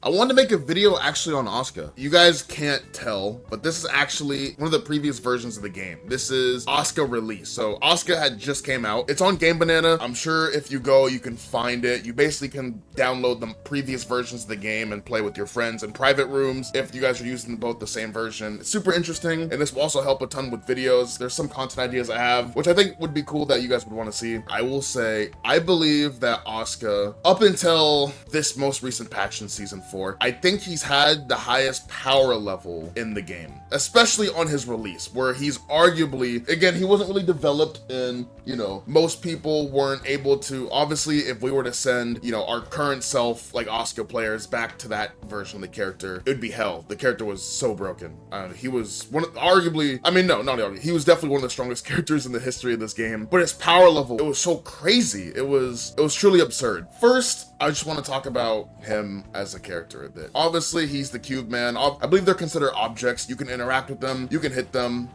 I wanted to make a video actually on Asuka. You guys can't tell, but this is actually one of the previous versions of the game. This is Asuka release. So Asuka had just came out. It's on Game Banana. I'm sure if you go, you can find it. You basically can download the previous versions of the game and play with your friends in private rooms if you guys are using both the same version. It's super interesting, and this will also help a ton with videos. There's some content ideas I have, which I think would be cool that you guys would want to see. I will say, I believe that Asuka, up until this most recent patch in Season 4, I think he's had the highest power level in the game, especially on his release, where he's arguably, again, he wasn't really developed in, you know, most people weren't able to, obviously, if we were to send, you know, our current self, like Asuka players, back to that version of the character, it would be hell. The character was so broken. He was one of, arguably, I mean, no, not arguably, he was definitely one of the strongest characters in the history of this game, but his power level, it was so crazy. It was truly absurd. First, I just want to talk about him as a character a bit. Obviously, he's the cube man. I believe they're considered objects. You can interact with them. You can hit them.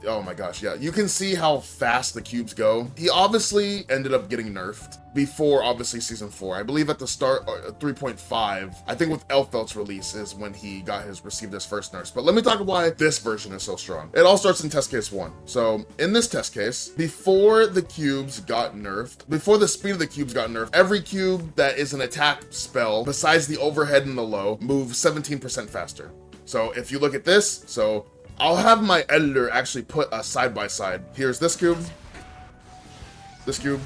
Oh my gosh, yeah. You can see how fast the cubes go. He obviously ended up getting nerfed before, obviously, Season 4. I believe at the start, 3.5, I think with Elfelt's release is when he received his first nerfs. But let me talk about why this version is so strong. It all starts in test case 1. So in this test case, before the cubes got nerfed, before the speed of the cubes got nerfed, every cube that is an attack spell, besides the overhead and the low, moves 17% faster. So if you look at this, so I'll have my editor actually put a side by side. Here's this cube, this cube.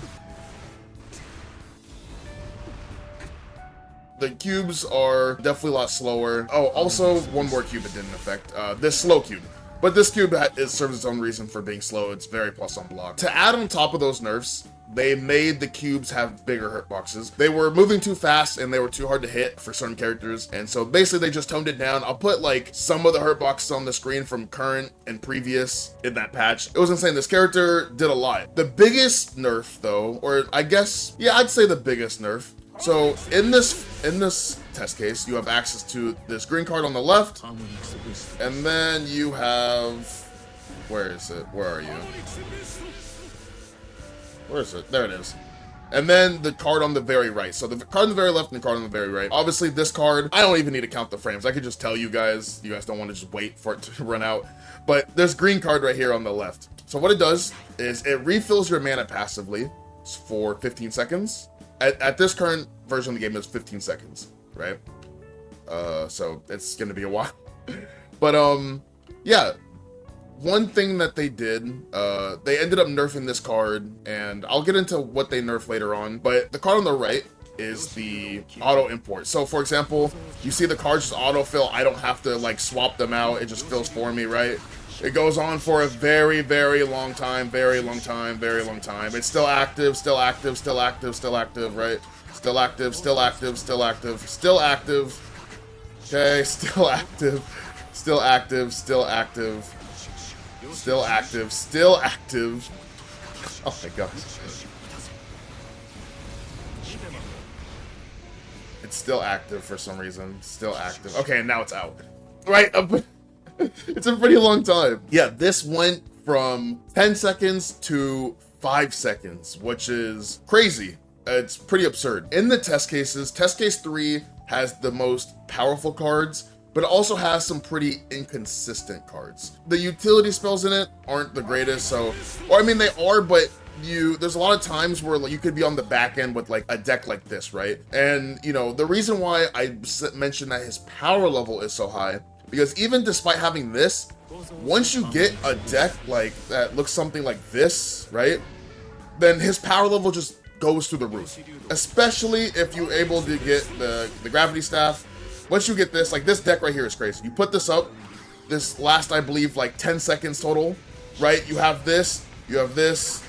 The cubes are definitely a lot slower. Oh, also one more cube it didn't affect, this slow cube. But this cube serves its own reason for being slow. It's very plus on block. To add on top of those nerfs, they made the cubes have bigger hurt boxes. They were moving too fast and they were too hard to hit for certain characters. And so basically they just toned it down. I'll put like some of the hurt boxes on the screen from current and previous in that patch. It was insane. This character did a lot. The biggest nerf though, or I guess, yeah, I'd say the biggest nerf. So in this test case, you have access to this green card on the left, and then you have, where is it? Where are you? Where is it? There it is. And then the card on the very right. So the card on the very left and the card on the very right. Obviously this card, I don't even need to count the frames. I could just tell you guys don't want to just wait for it to run out. But there's green card right here on the left. So what it does is it refills your mana passively for 15 seconds. At this current version of the game, it's 15 seconds, right? So it's gonna be a while. But yeah, one thing that they did, they ended up nerfing this card, and I'll get into what they nerfed later on, but the card on the right is the auto import. So for example, you see the cards just auto fill. I don't have to like swap them out. It just fills for me, right? It goes on for a very, very long time, very long time, very long time. It's still active, still active, still active, still active, right? Still active, still active, still active, still active. Okay, still active, still active, still active, still active, still active. Oh my gosh. It's still active for some reason. Still active. Okay, and now it's out. Right? It's a pretty long time. Yeah, this went from 10 seconds to 5 seconds, which is crazy. It's pretty absurd. In the test cases, test case 3 has the most powerful cards, but it also has some pretty inconsistent cards. The utility spells in it aren't the greatest, so, or I mean they are, but there's a lot of times where like, you could be on the back end with like a deck like this, right? And you know, the reason why I mentioned that his power level is so high, because even despite having this, once you get a deck like that looks something like this, right? Then his power level just goes through the roof. Especially if you're able to get the gravity staff. Once you get this, like this deck right here is crazy. You put this up, this lasts, I believe, like 10 seconds total, right? You have this, you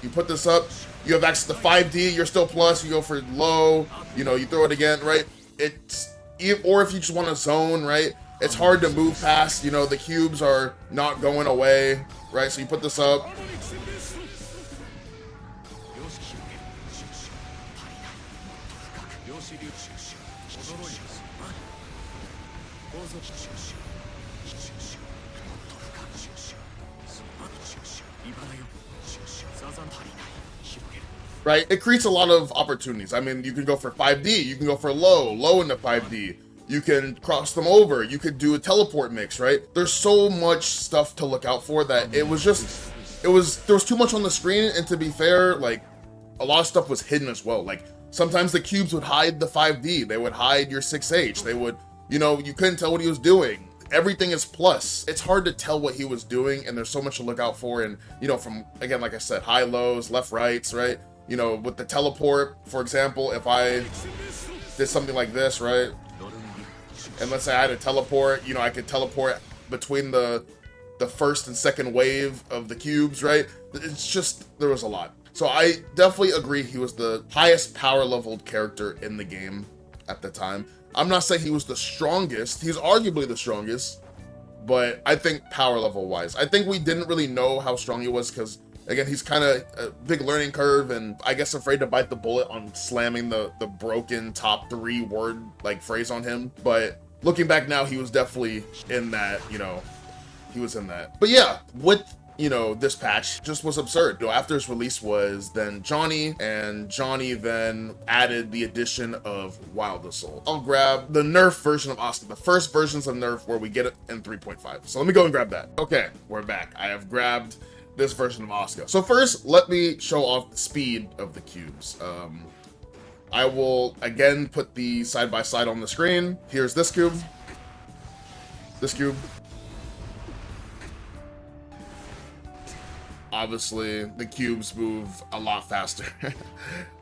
put this up, you have access to 5D, you're still plus, you go for low, you know, you throw it again, right? Or if you just want to zone, right? It's hard to move past, you know, the cubes are not going away, right? So you put this up. right? It creates a lot of opportunities. I mean, you can go for 5D, you can go for low into 5D. You can cross them over. You could do a teleport mix, right? There's so much stuff to look out for that there was too much on the screen, and to be fair, like, a lot of stuff was hidden as well. Like, sometimes the cubes would hide the 5D, they would hide your 6H, they would, you know, you couldn't tell what he was doing. Everything is plus. It's hard to tell what he was doing, and there's so much to look out for, and, you know, from, again, like I said, high lows, left rights, right? You know, with the teleport, for example, if I did something like this, right? And let's say I had a teleport, you know, I could teleport between the first and second wave of the cubes, right? It's just, there was a lot. So I definitely agree he was the highest power leveled character in the game at the time. I'm not saying he was the strongest, he's arguably the strongest, but I think power level wise, I think we didn't really know how strong he was because, again, he's kind of a big learning curve, and I guess afraid to bite the bullet on slamming the broken top 3 word like phrase on him. But looking back now, he was definitely in that, you know, he was in that. But yeah, with, you know, this patch just was absurd. You know, after its release was then Johnny, and Johnny then added the addition of Wild Assault. I'll grab the nerf version of Asuka, the first versions of nerf where we get it in 3.5. So let me go and grab that. Okay, we're back. I have grabbed this version of Asuka. So first, let me show off the speed of the cubes. I will again put the side by side on the screen. Here's this cube. This cube. Obviously, the cubes move a lot faster.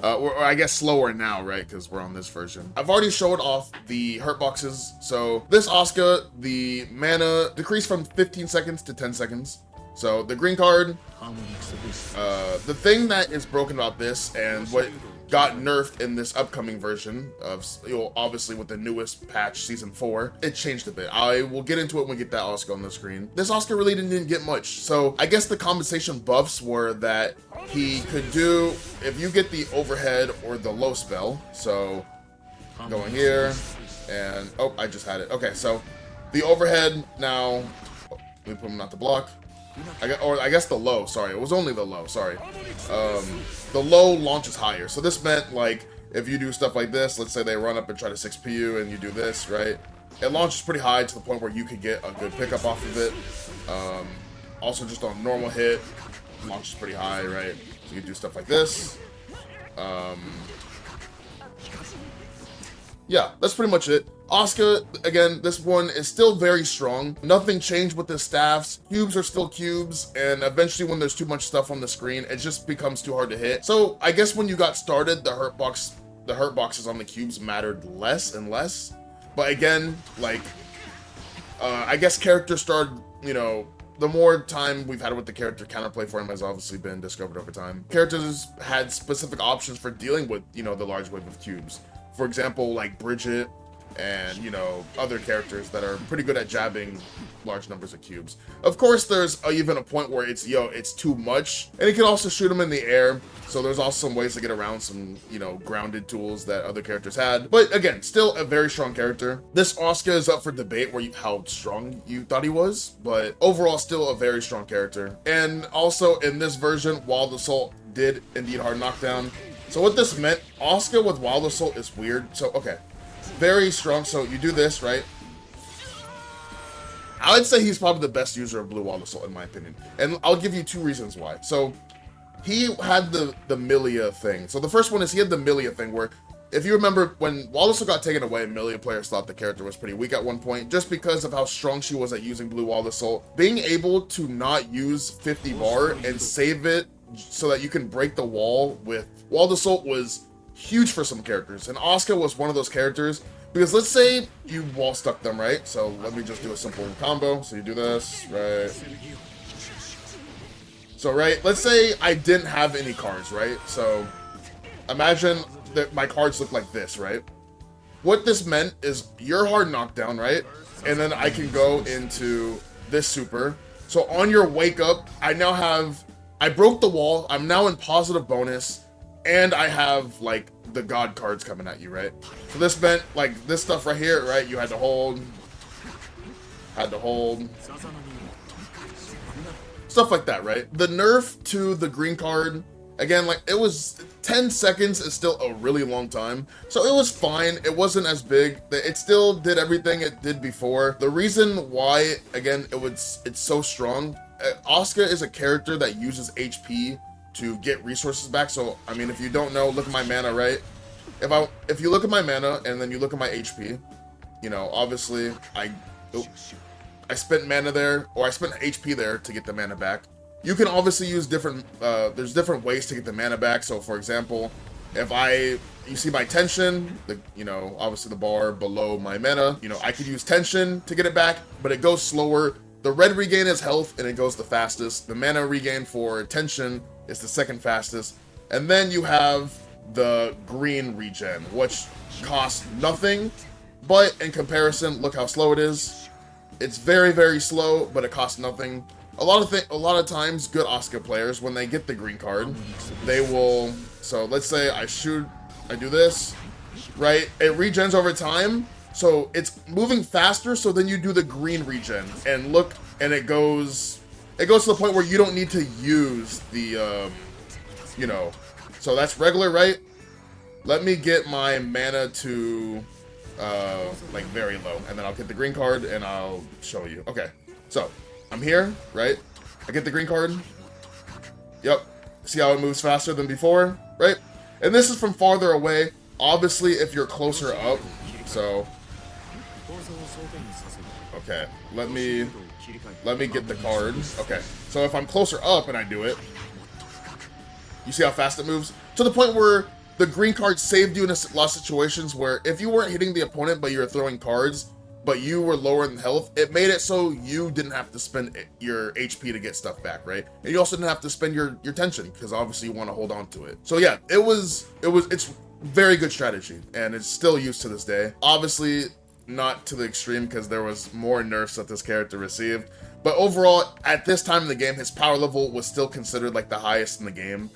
Or I guess slower now, right? Because we're on this version. I've already showed off the hurt boxes. So this Asuka, the mana decreased from 15 seconds to 10 seconds. So the green card, the thing that is broken about this and what got nerfed in this upcoming version of, you know, obviously with the newest patch, Season 4, it changed a bit. I will get into it when we get that Asuka on the screen. This Asuka really didn't get much. So I guess the compensation buffs were that he could do, if you get the overhead or the low spell, so going here, and, oh, I just had it. Okay, so the overhead now, let me put him not to block. I guess the low, sorry, it was only the low, sorry. The low launches higher, so this meant, like, if you do stuff like this, let's say they run up and try to 6P you and you do this, right? It launches pretty high to the point where you could get a good pickup off of it. Also, just on normal hit, launches pretty high, right? So you can do stuff like this. Yeah, that's pretty much it. Asuka, again, this one is still very strong. Nothing changed with the staffs. Cubes are still cubes, and eventually when there's too much stuff on the screen, it just becomes too hard to hit. So I guess when you got started, the hurt boxes on the cubes mattered less and less. But again, like, I guess characters started, you know, the more time we've had with the character, counterplay for him has obviously been discovered over time. Characters had specific options for dealing with, you know, the large wave of cubes. For example, like Bridget and, you know, other characters that are pretty good at jabbing large numbers of cubes. Of course, there's even a point where it's, it's too much, and it can also shoot them in the air. So there's also some ways to get around some, you know, grounded tools that other characters had. But again, still a very strong character. This Asuka is up for debate how strong you thought he was, but overall still a very strong character. And also in this version, Wild Assault did indeed hard knockdown. So what this meant, Asuka with Wild Assault is weird. So, okay, very strong. So you do this, right? I would say he's probably the best user of Blue Wild Assault in my opinion. And I'll give you 2 reasons why. So he had the Milia thing. So the first one is he had the Milia thing where, if you remember, when Wild Assault got taken away, Milia players thought the character was pretty weak at one point, just because of how strong she was at using Blue Wild Assault. Being able to not use 50 bar and save it so that you can break the wall with Wild Assault was huge for some characters, and Asuka was one of those characters, because let's say you wall stuck them, right? So let me just do a simple combo. So you do this, right? So, right, let's say I didn't have any cards, right? So imagine that my cards look like this, right? What this meant is your hard knockdown, right? And then I can go into this super. So on your wake up, I broke the wall, I'm now in positive bonus, and I have, like, the god cards coming at you, right? So this meant, like, this stuff right here, right? You had to hold. Stuff like that, right? The nerf to the green card Again, like, it was 10 seconds is still a really long time. So it was fine. It wasn't as big. It still did everything it did before. The reason why, again, it's so strong, Asuka is a character that uses HP to get resources back. So, I mean, if you don't know, look at my mana, right? If you look at my mana and then you look at my HP, you know, obviously I spent mana there, or I spent HP there to get the mana back. You can obviously use different, there's different ways to get the mana back. So for example, if you see my tension, you know, obviously the bar below my mana, you know, I could use tension to get it back, but it goes slower. The red regain is health and it goes the fastest. The mana regain for tension is the second fastest. And then you have the green regen, which costs nothing, but in comparison, look how slow it is. It's very, very slow, but it costs nothing. A lot of times, good Asuka players, when they get the green card, they will. So let's say I do this, right? It regens over time, so it's moving faster. So then you do the green regen, and look, and it goes to the point where you don't need to use the, you know. So that's regular, right? Let me get my mana to, like, very low, and then I'll get the green card, and I'll show you. Okay, so I'm here, right? I get the green card. Yep. See how it moves faster than before, right? And this is from farther away. Obviously, if you're closer up, so... Okay, let me get the card. Okay, so if I'm closer up and I do it, you see how fast it moves? To the point where the green card saved you in a lot of situations where if you weren't hitting the opponent but you were throwing cards, but you were lower in health, it made it so you didn't have to spend your HP to get stuff back, right? And you also didn't have to spend your tension, because obviously you want to hold on to it. So yeah, it's very good strategy, and it's still used to this day. Obviously, not to the extreme, because there was more nerfs that this character received. But overall, at this time in the game, his power level was still considered like the highest in the game.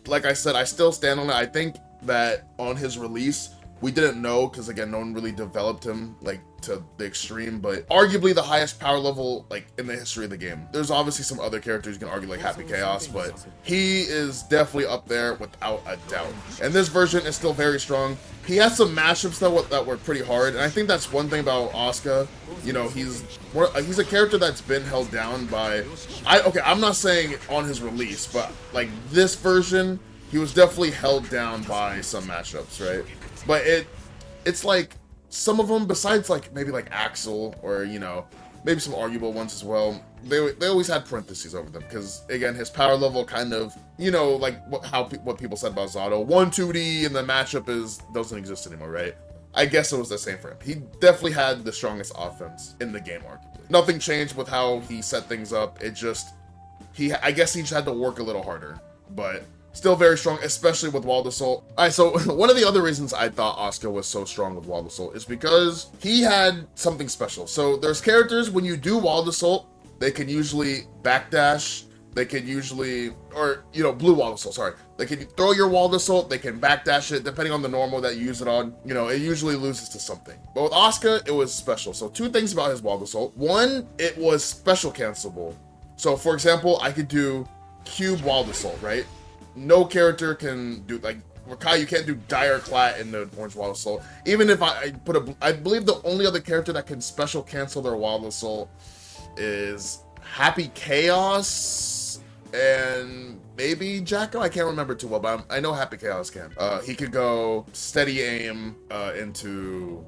Like I said, I still stand on it. I think that on his release, we didn't know, because again, no one really developed him like to the extreme, but arguably the highest power level like in the history of the game. There's obviously some other characters you can argue like Happy Chaos, but he is definitely up there without a doubt. And this version is still very strong. He has some mashups that were pretty hard, and I think that's one thing about Asuka. You know, he's a character that's been held down by, I'm not saying on his release, but like this version, he was definitely held down by some mashups, right? But it's like some of them, besides like maybe like Axel, or you know, maybe some arguable ones as well, they always had parentheses over them, because again, his power level kind of, you know, like what people said about Zato, 1-2D and the matchup doesn't exist anymore, right? I guess it was the same for him. He definitely had the strongest offense in the game, arguably. Nothing changed with how he set things up. It just, I guess he just had to work a little harder, but still very strong, especially with Wild Assault. Alright, so one of the other reasons I thought Asuka was so strong with Wild Assault is because he had something special. So there's characters, when you do Wild Assault, they can usually backdash, they can usually, or, you know, Blue Wild Assault, sorry. They can throw your Wild Assault, they can backdash it, depending on the normal that you use it on. You know, it usually loses to something. But with Asuka, it was special. So two things about his Wild Assault. One, it was special cancelable. So for example, I could do Cube Wild Assault, right? No character can do, like, Rakai, you can't do Dire Clat in the Orange Wild Assault. Even if I believe the only other character that can special cancel their Wild Assault is Happy Chaos and maybe Jacko. I can't remember too well, but I know Happy Chaos can. He could go steady aim into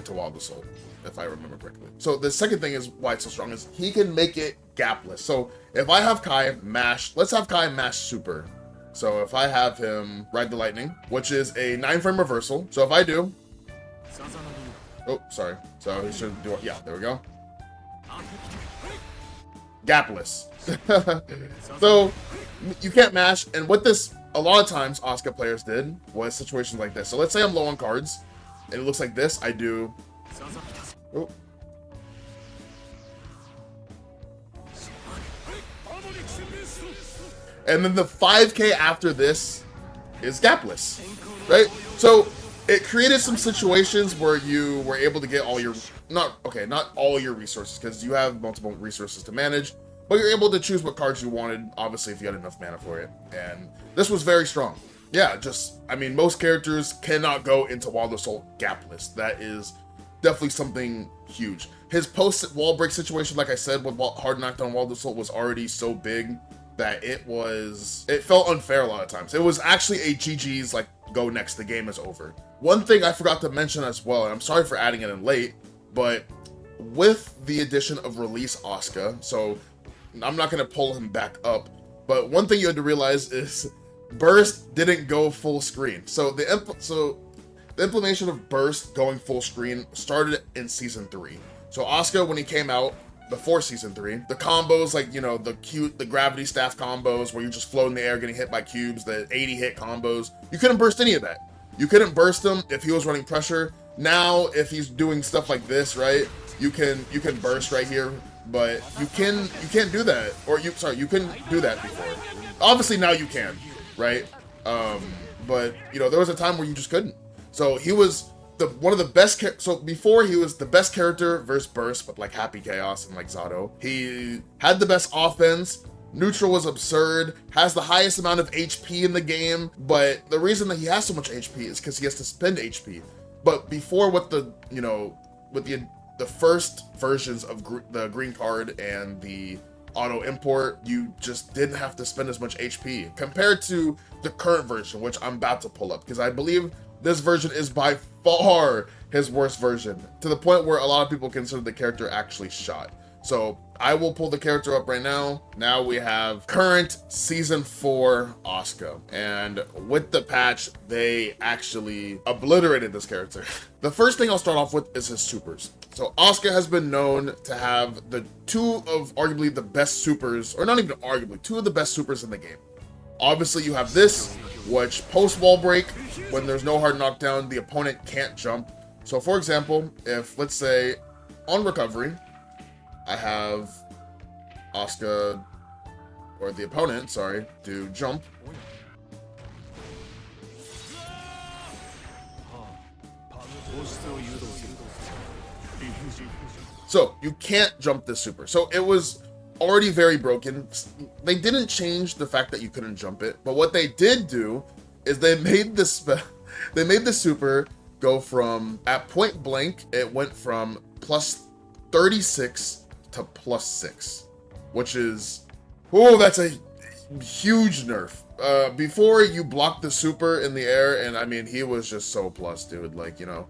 Wild Assault, if I remember correctly. So the second thing is why it's so strong is he can make it gapless. So if I have Kai mash, let's have Kai mash super. So if I have him ride the lightning, which is a 9-frame reversal. So if I do, oh, sorry. So he should do it. Yeah, there we go. Gapless. So you can't mash. And what this, a lot of times Asuka players did was situations like this. So let's say I'm low on cards and it looks like this. I do, oh. And then the 5k after this is gapless, right? So it created some situations where you were able to get all your, not all your resources, because you have multiple resources to manage, but you're able to choose what cards you wanted, obviously, if you had enough mana for it. And this was very strong. Yeah, I mean, most characters cannot go into Wild Assault gapless. That is definitely something huge. His post-wall break situation, like I said, with Hard Knockdown Wild Assault was already so big that it felt unfair a lot of times. It was actually a GG's, like, go next, the game is over. One thing I forgot to mention as well, and I'm sorry for adding it in late, but with the addition of Release Asuka, so I'm not going to pull him back up, but one thing you had to realize is Burst didn't go full screen. So the implementation of Burst going full screen started in Season 3. So Asuka, when he came out before Season 3, the combos, like, you know, the gravity staff combos where you just float in the air getting hit by cubes, the 80 hit combos, you couldn't burst any of that. You couldn't burst him if he was running pressure. Now, if he's doing stuff like this, right, you can burst right here, but you can't do that. Or you couldn't do that before. Obviously now you can, right? But you know, there was a time where you just couldn't. So he was one of the best. So before, he was the best character versus Burst with like Happy Chaos and like Zato. He had the best offense. Neutral was absurd, has the highest amount of HP in the game, but the reason that he has so much HP is because he has to spend HP. But before, with the first versions of the green card and the auto import, you just didn't have to spend as much HP compared to the current version, which I'm about to pull up because I believe this version is by far his worst version, to the point where a lot of people consider the character actually shot. So I will pull the character up right now. Now we have current Season 4 Asuka. And with the patch, they actually obliterated this character. The first thing I'll start off with is his supers. So Asuka has been known to have two of arguably the best supers, or not even arguably, two of the best supers in the game. Obviously you have this, which post wall break, when there's no hard knockdown, the opponent can't jump. So for example, if let's say on recovery, I have Asuka, or the opponent, sorry, do jump. So you can't jump this super. So it was already very broken. They didn't change the fact that you couldn't jump it, but what they did do is they made the super go from, at point blank, it went from plus 36 to plus 6, which is, oh, that's a huge nerf. Before, you blocked the super in the air, and I mean, he was just so plus, dude. Like, you know,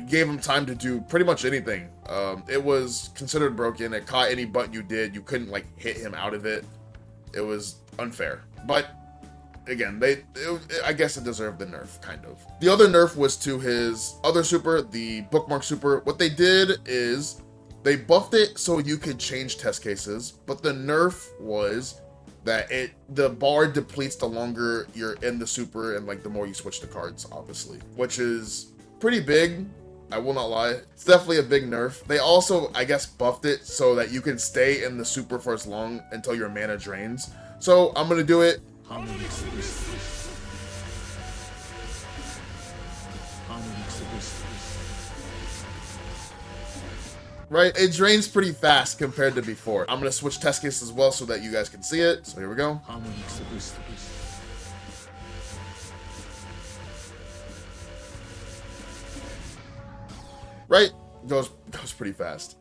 gave him time to do pretty much anything. It was considered broken. It caught any button you did. You couldn't like hit him out of it. It was unfair, but again, I guess it deserved the nerf, kind of. The other nerf was to his other super, the bookmark super. What they did is they buffed it so you could change test cases, but the nerf was that the bar depletes the longer you're in the super and like the more you switch the cards, obviously, which is pretty big. I will not lie. It's definitely a big nerf. They also, I guess, buffed it so that you can stay in the super for as long until your mana drains. So I'm gonna do it. Right, it drains pretty fast compared to before. I'm gonna switch test cases as well so that you guys can see it. So here we go. Right, goes pretty fast.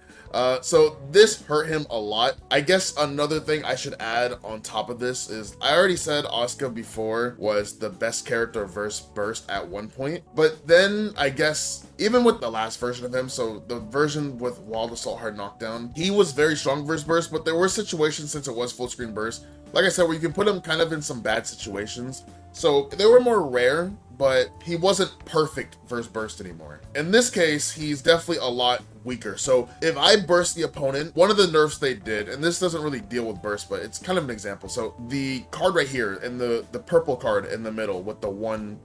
So this hurt him a lot. I guess another thing I should add on top of this is, I already said Asuka before was the best character versus Burst at one point, but then I guess even with the last version of him, so the version with Wild Assault Hard Knockdown, he was very strong versus Burst, but there were situations, since it was full screen Burst, like I said, where you can put him kind of in some bad situations. So they were more rare, but he wasn't perfect versus Burst anymore. In this case, he's definitely a lot weaker. So if I burst the opponent, one of the nerfs they did, and this doesn't really deal with Burst, but it's kind of an example. So the card right here, and the purple card in the middle with the one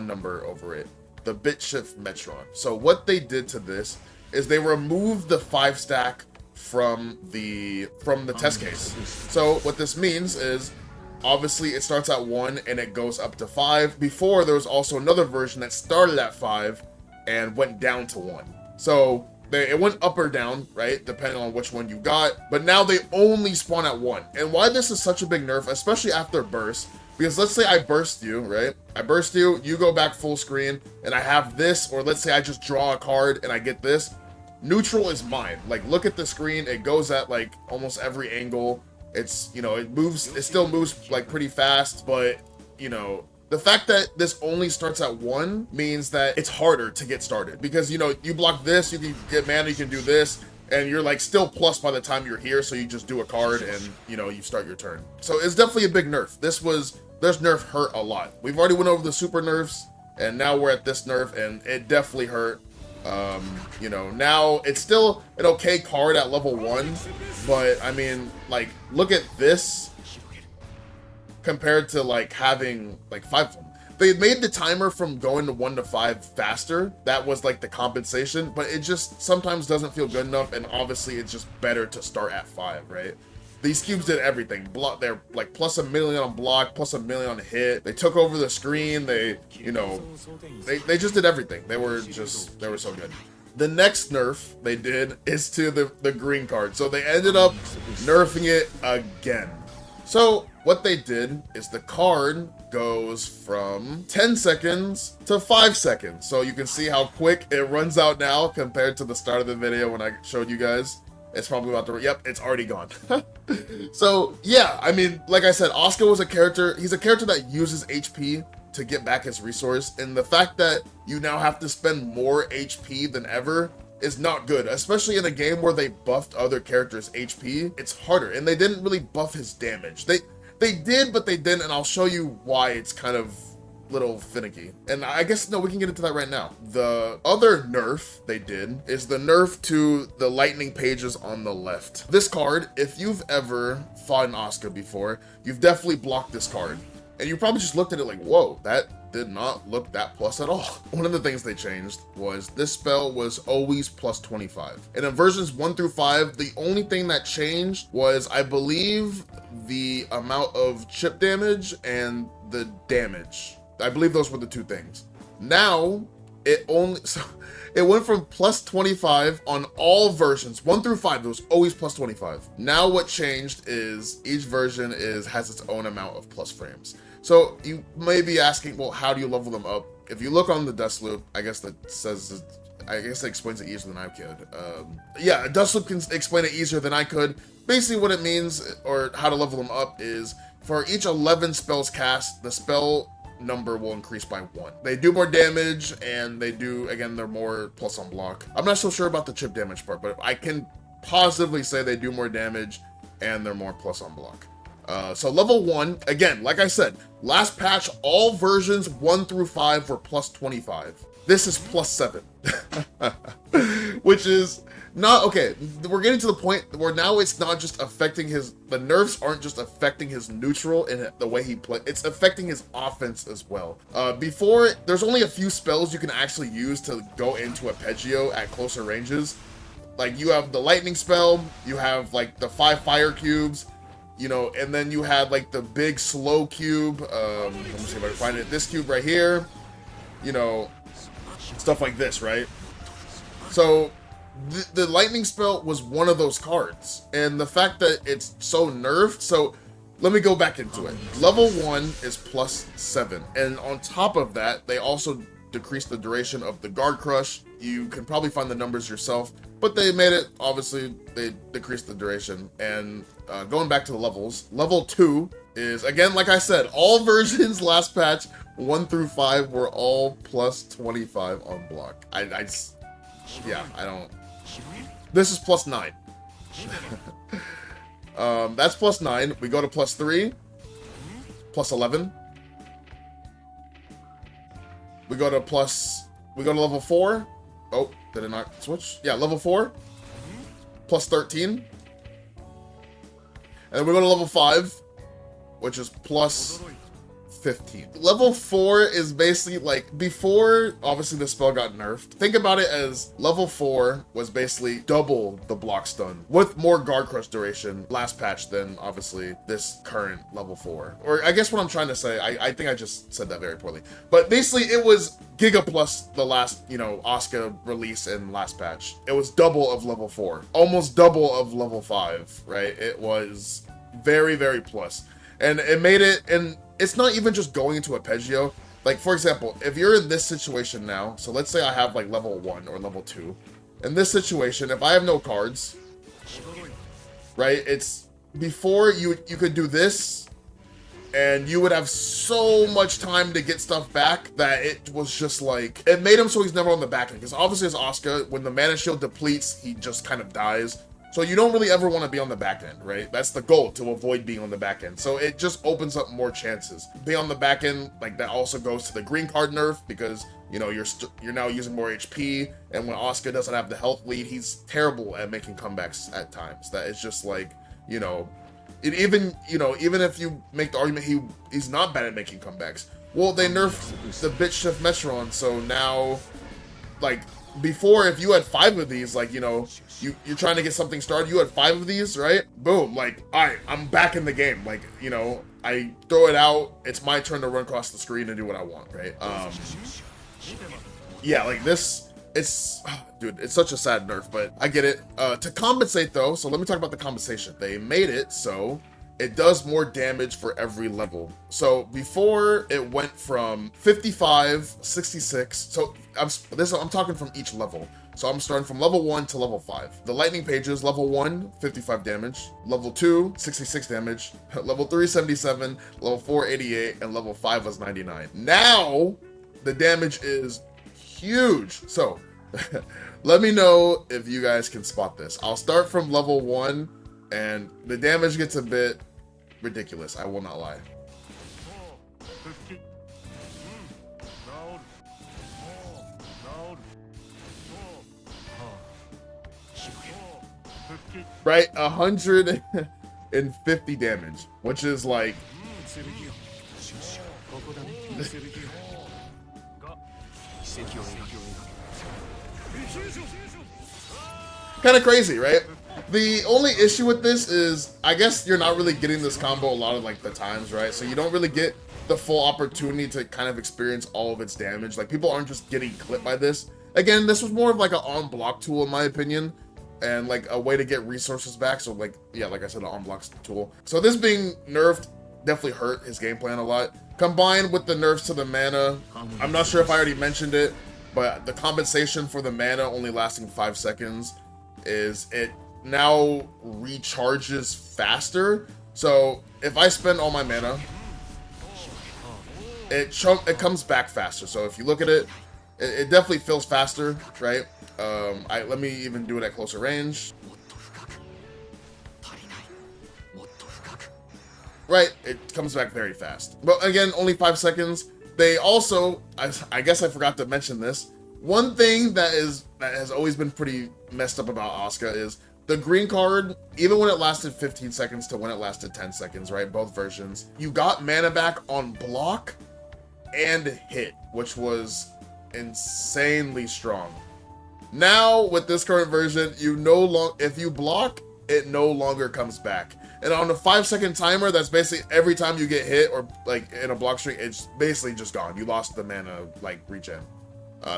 number over it, the Bit Shift Metron. So what they did to this is they removed the 5 stack from the test case. So what this means is, obviously it starts at 1 and it goes up to 5. Before, there was also another version that started at 5 and went down to 1. So It went up or down, right? Depending on which one you got. But now they only spawn at 1. And why this is such a big nerf, especially after burst, because let's say I burst you, right? I burst you, you go back full screen, and I have this, or let's say I just draw a card and I get this. Neutral is mine. Like, look at the screen. It goes at like almost every angle. It's, you know, it still moves like pretty fast, but, you know, the fact that this only starts at 1 means that it's harder to get started, because, you know, you block this, you can get mana, you can do this, and you're like still plus by the time you're here, so you just do a card and, you know, you start your turn. So it's definitely a big nerf. This nerf hurt a lot. We've already went over the super nerfs, and now we're at this nerf, and it definitely hurt. You know, now it's still an okay card at level 1, but I mean, like, look at this compared to like having like 5 of them. They made the timer from going to 1 to 5 faster. That was like the compensation, but it just sometimes doesn't feel good enough, and obviously it's just better to start at 5, right? These cubes did everything. They're like plus 1,000,000 on block, plus 1,000,000 on hit. They took over the screen. They, you know, they just did everything. They were so good. The next nerf they did is to the green card. So they ended up nerfing it again. So what they did is the card goes from 10 seconds to 5 seconds. So you can see how quick it runs out now compared to the start of the video when I showed you guys. It's probably about to, yep, it's already gone. So yeah, I mean, like I said, Asuka was a character, he's a character that uses HP to get back his resource, and the fact that you now have to spend more HP than ever is not good, especially in a game where they buffed other characters' HP. It's harder, and they didn't really buff his damage. They did, but they didn't, and I'll show you why it's kind of little finicky. And I guess, no, we can get into that right now. The other nerf they did is the nerf to the lightning pages on the left. This card, if you've ever fought an Asuka before, you've definitely blocked this card. And you probably just looked at it like, whoa, that did not look that plus at all. One of the things they changed was this spell was always plus 25. And in versions 1 through 5, the only thing that changed was, I believe, the amount of chip damage and the damage. I believe those were the 2 things. Now, it went from plus 25 on all versions. 1 through 5, it was always plus 25. Now what changed is each version has its own amount of plus frames. So you may be asking, well, how do you level them up? If you look on the dust loop, I guess it explains it easier than I could. Yeah, dust loop can explain it easier than I could. Basically what it means, or how to level them up, is for each 11 spells cast, the spell number will increase by 1. They do more damage, and they do, again, they're more plus on block. I'm not so sure about the chip damage part, but I can positively say they do more damage and they're more plus on block. So level 1, again, like I said, last patch, all versions 1 through 5 were plus 25. This is plus 7, which is not, okay, we're getting to the point where now it's not just affecting the nerfs aren't just affecting his neutral and the way he plays, it's affecting his offense as well. Before, there's only a few spells you can actually use to go into arpeggio at closer ranges. Like, you have the lightning spell, you have like the 5 fire cubes, you know, and then you had like the big slow cube, let me see if I can find it, this cube right here, you know, stuff like this, right? So the lightning spell was one of those cards, and the fact that it's so nerfed, so let me go back into it. Level 1 is plus 7, and on top of that, they also decreased the duration of the guard crush. You can probably find the numbers yourself, but they made it, obviously, they decreased the duration. And going back to the levels, level 2 is, again, like I said, all versions last patch, 1 through 5 were all plus 25 on block. Yeah, I don't. This is plus 9. That's plus 9. We go to plus 3, plus 11. We go to level 4. Oh, did it not switch? Yeah, level 4, plus 13. And then we go to level 5, which is plus 15. Level 4 is basically like, before obviously the spell got nerfed, think about it as level 4 was basically double the block stun with more guard crush duration last patch than obviously this current level 4. Or I guess what I'm trying to say, I think I just said that very poorly. But basically it was Giga plus the last, you know, Asuka release in last patch. It was double of level 4, almost double of level 5, right? It was very, very plus. And it made it, and it's not even just going into arpeggio. Like, for example, if you're in this situation now, so let's say I have like level 1 or level 2. In this situation, if I have no cards, right, it's before you could do this, and you would have so much time to get stuff back that it was just like, it made him so he's never on the back end. Because obviously as Asuka, when the mana shield depletes, he just kind of dies. So you don't really ever want to be on the back end, right? That's the goal, to avoid being on the back end. So it just opens up more chances. Being on the back end, like that also goes to the green card nerf because, you know, you're now using more HP. And when Asuka doesn't have the health lead, he's terrible at making comebacks at times. That is just like, you know, even if you make the argument he's not bad at making comebacks. Well, they nerfed the bitch shift Metron, so now, like, before, if you had 5 of these, like, you know, you're trying to get something started, you had 5 of these, right? Boom, like, alright, I'm back in the game. Like, you know, I throw it out, it's my turn to run across the screen and do what I want, right? Yeah, like this, dude, it's such a sad nerf, but I get it. To compensate though, so let me talk about the compensation. They made it so it does more damage for every level. So before it went from 55, 66, so I'm talking from each level. So I'm starting from level 1 to level 5. The lightning pages, level 1, 55 damage, level 2, 66 damage, level 3, 77, level 4, 88, and level 5 was 99. Now, the damage is huge. So, let me know if you guys can spot this. I'll start from level 1, and the damage gets a bit ridiculous, I will not lie. Right, 150 damage, which is like... kind of crazy, right? The only issue with this is, I guess you're not really getting this combo a lot of like the times, right? So you don't really get the full opportunity to kind of experience all of its damage. Like, people aren't just getting clipped by this. Again, this was more of like an on-block tool in my opinion, and like a way to get resources back. So like, yeah, like I said, an on-block tool. So this being nerfed definitely hurt his game plan a lot. Combined with the nerfs to the mana, I'm not sure if I already mentioned it, but the compensation for the mana only lasting 5 seconds is it now recharges faster. So if I spend all my mana, it comes back faster. So if you look at it, it definitely feels faster, right? Let me even do it at closer range. Right, it comes back very fast. But again, only 5 seconds. They also, I guess I forgot to mention this. One thing that has always been pretty messed up about Asuka is the green card, even when it lasted 15 seconds to when it lasted 10 seconds, right? Both versions. You got mana back on block and hit, which was insanely strong. Now, with this current version, if you block, it no longer comes back. And on a 5-second timer, that's basically every time you get hit or like in a block string, it's basically just gone. You lost the mana like regen.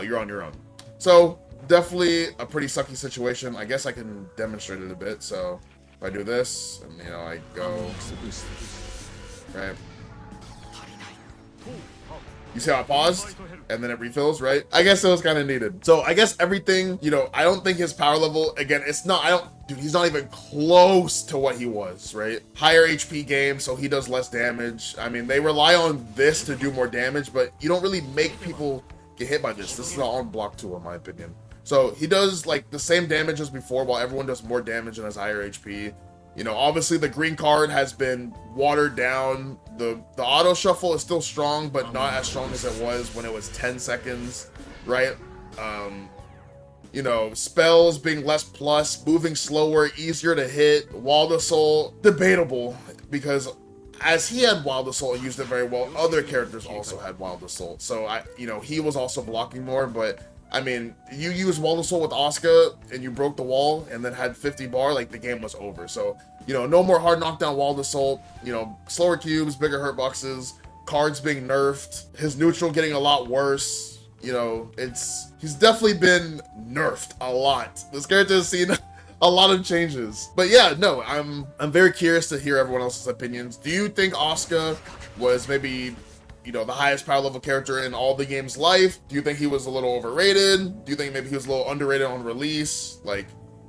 You're on your own. So definitely a pretty sucky situation. I guess I can demonstrate it a bit. So if I do this, and you know, I go right. You see how I paused? And then it refills, right? I guess it was kind of needed. So I guess everything, you know, I don't think his power level, again, he's not even close to what he was, right? Higher HP game, so he does less damage. I mean, they rely on this to do more damage, but you don't really make people get hit by this. This is an on-block tool, in my opinion. So he does like the same damage as before, while everyone does more damage and has higher HP. You know, obviously the green card has been watered down. The auto shuffle is still strong, but not as strong as it was when it was 10 seconds, right? You know, spells being less plus, moving slower, easier to hit, wall to soul, debatable, because as he had Wild Assault and used it very well, other characters also had Wild Assault. So he was also blocking more, but I mean, you use Wild Assault with Asuka and you broke the wall and then had 50 bar, like the game was over. So, no more hard knockdown Wild Assault, slower cubes, bigger hurt boxes, cards being nerfed, his neutral getting a lot worse. He's definitely been nerfed a lot. This character has seen a lot of changes. But yeah, no, I'm very curious to hear everyone else's opinions. Do you think Asuka was maybe, the highest power level character in all the game's life? Do you think he was a little overrated? Do you think maybe he was a little underrated on release? Like,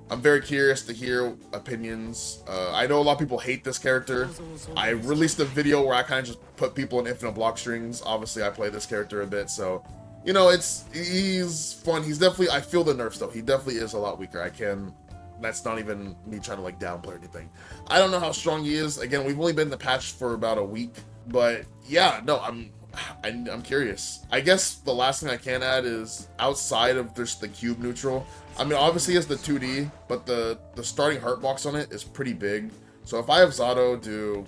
I'm very curious to hear opinions. I know a lot of people hate this character. I released a video where I kind of just put people in infinite block strings. Obviously, I play this character a bit, so he's fun. He's definitely, I feel the nerfs though. He definitely is a lot weaker. That's not even me trying to like downplay or anything. I don't know how strong he is. Again, we've only been in the patch for about a week, but yeah, no, I'm curious. I guess the last thing I can add is outside of just the cube neutral. I mean, obviously it's the 2D, but the starting hurt box on it is pretty big. So if I have Zato do,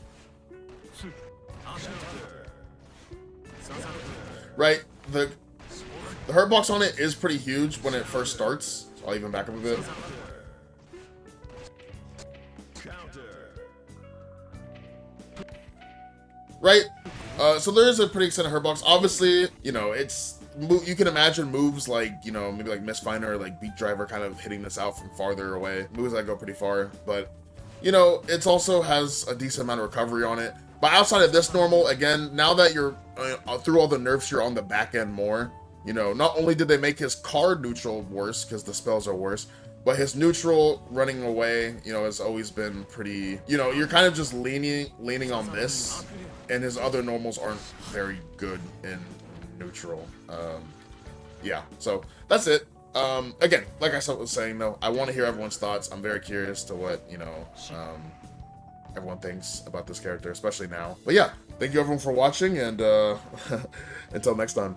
right, the hurt box on it is pretty huge when it first starts. So I'll even back up a bit. Right? So there is a pretty extended hurt box. Obviously, you can imagine moves like, maybe like Misfinder or like Beat Driver kind of hitting this out from farther away. Moves that go pretty far. But, it also has a decent amount of recovery on it. But outside of this normal, again, now that you're through all the nerfs, you're on the back end more. Not only did they make his card neutral worse because the spells are worse, but his neutral running away, has always been pretty, you're kind of just leaning on this, and his other normals aren't very good in neutral. Yeah, so that's it. Again, like I was saying though, I want to hear everyone's thoughts. I'm very curious to what, everyone thinks about this character, especially now. But yeah, thank you everyone for watching, and until next time.